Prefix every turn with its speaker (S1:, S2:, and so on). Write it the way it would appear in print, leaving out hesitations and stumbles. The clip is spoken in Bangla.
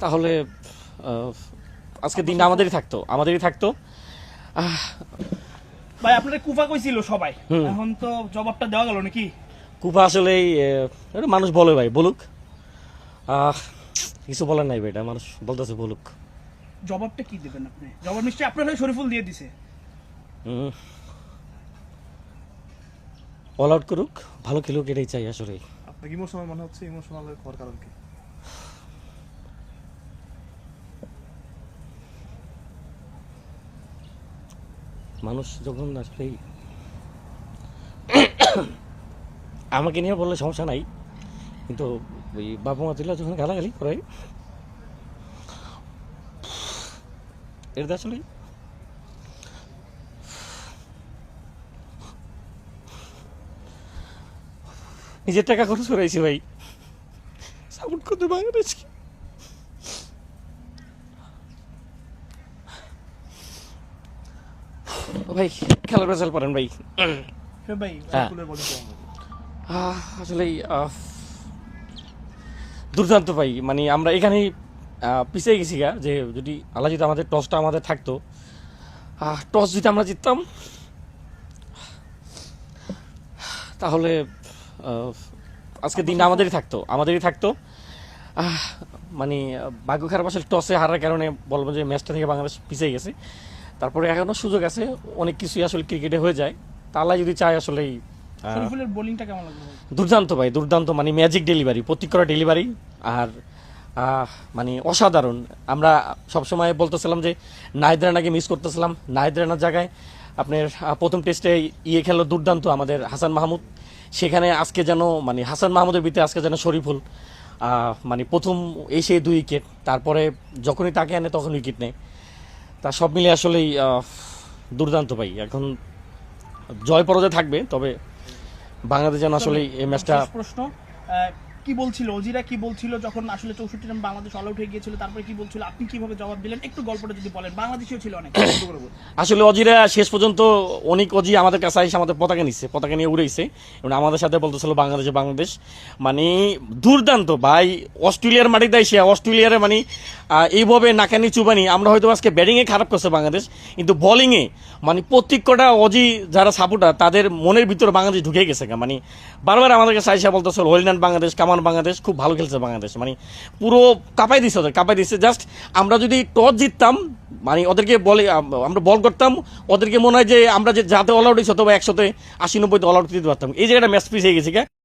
S1: তাহলে আজকে দিনটা আমাদেরই থাকতো।
S2: ভাই আপনারা কুফা কইছিল সবাই, এখন তো জবাবটা দেওয়া গেল নাকি?
S1: কুফা আসলে মানুষ বলে ভাই বলুক, কিছু বলার নাই ভাই, এটা মানুষ বলতেছে বলুক।
S2: জবাবটা কি দিবেন আপনি? জবাব নিশ্চয়ই আপনার হয়ে শরীফুল দিয়ে দিছে।
S1: অল আউট করুক, ভালো খেলুক, এটাই চাই আসলে।
S3: আপনাকে ইমোশনাল মনে হচ্ছে, ইমোশনাল হওয়ার কারণ কি?
S1: মানুষ যখন আসলে আমাকে নিয়ে বললে সমস্যা নাই, কিন্তু ওই বাবা মা তুলে যখন গালাগালি করে এটা আসলে নিজের টাকা খরচ করেছি ভাই, সাপোর্ট করতে বাংলাদেশকে। ভাই খেলার রেজাল্ট পড়েন ভাই।
S2: ভাই
S1: হ্যাঁ।
S3: ফুলের বডি কেমন?
S1: আসলে দুর্দান্ত ভাই, মানে আমরা এখানেই পিছিয়ে গেছি গা, যে যদি আল্লাহ যদি আমাদের টসটা আমাদের থাকতো, টস যদি আমরা জিততাম তাহলে আজকে দিনটা আমাদেরই থাকতো। মানে ভাগ্য খারাপ আসলে টসে হারার কারণে বলবো যে ম্যাচটা থেকে বাংলাদেশ পিছিয়ে গেছে। তারপরে এখনো সুযোগ আছে, অনেক কিছুই আসলে ক্রিকেটে হয়ে যায়, তা আল্লাহ যদি চায় আসলেই।
S2: শরীফুলের বোলিংটা কেমন লাগলো ভাই?
S1: দুর্দান্ত ভাই, দুর্দান্ত, মানে ম্যাজিক ডেলিভারি, প্রত্যেক করা ডেলিভারি, আর মানে অসাধারণ। আমরা সবসময় বলতেছিলাম যে নাহিদ রানাকে মিস করতেছিলাম, নাহিদ রানার জায়গায় আপনার প্রথম টেস্টে খেললো দুর্দান্ত আমাদের হাসান মাহমুদ, সেখানে আজকে যেন মানে হাসান মাহমুদের ভিতরে আজকে যেন শরীফুল মানে প্রথম এসে 2 উইকেট, তারপরে যখনই তাকে আনে তখন উইকেট নেয়, তা সব মিলে আসলেই দুর্দান্ত ভাই। এখন জয় পরাজয় থাকবে, তবে বাংলাদেশ যেন আসলে এই ম্যাচটা।
S2: শেষ প্রশ্ন, কি বলছিল অজিরা, কি বলছিল যখন আসলে 64 রান বাংলাদেশ অল আউট হয়ে গিয়েছিল, তারপরে কি বলছিল, আপনি কিভাবে জবাব দিলেন? একটু গল্পটা যদি বলেন, বাংলাদেশিও ছিল অনেক।
S1: আসলে অজিরা শেষ পর্যন্ত অনেক অজি আমাদের কাছে এসে আমাদের পতাকা নিয়ে উড়েছে এবং আমাদের সাথে বলতেছিল বাংলাদেশ, মানে দুর্দান্ত ভাই। অস্ট্রেলিয়ার মাটিতে এসে অস্ট্রেলিয়ার মানে এইভাবে নাকানি চুবানি, আমরা হয়তো আজকে ব্যাটিংয়ে খারাপ করছে বাংলাদেশ, কিন্তু বোলিংয়ে মানে প্রত্যেক কটা অজি যারা সাপোর্টার তাদের মনের ভিতরে বাংলাদেশ ঢুকে গেছে, মানে বারবার আমাদের কাছে এসে বলতেছিল হরিনান বাংলাদেশ, কামান বাংলাদেশ, খুব ভালো খেলছে বাংলাদেশ, মানে পুরো কাঁপাই দিচ্ছে। জাস্ট আমরা যদি টস জিততাম, মানে ওদেরকে বলে আমরা বল করতাম, ওদেরকে মনে হয় যে আমরা যে যাতে অল আউট হয়েছে অথবা 100-80-90 অল আউট দিতে পারতাম, এই জায়গাটা ম্যাচ পিছিয়ে গেছে।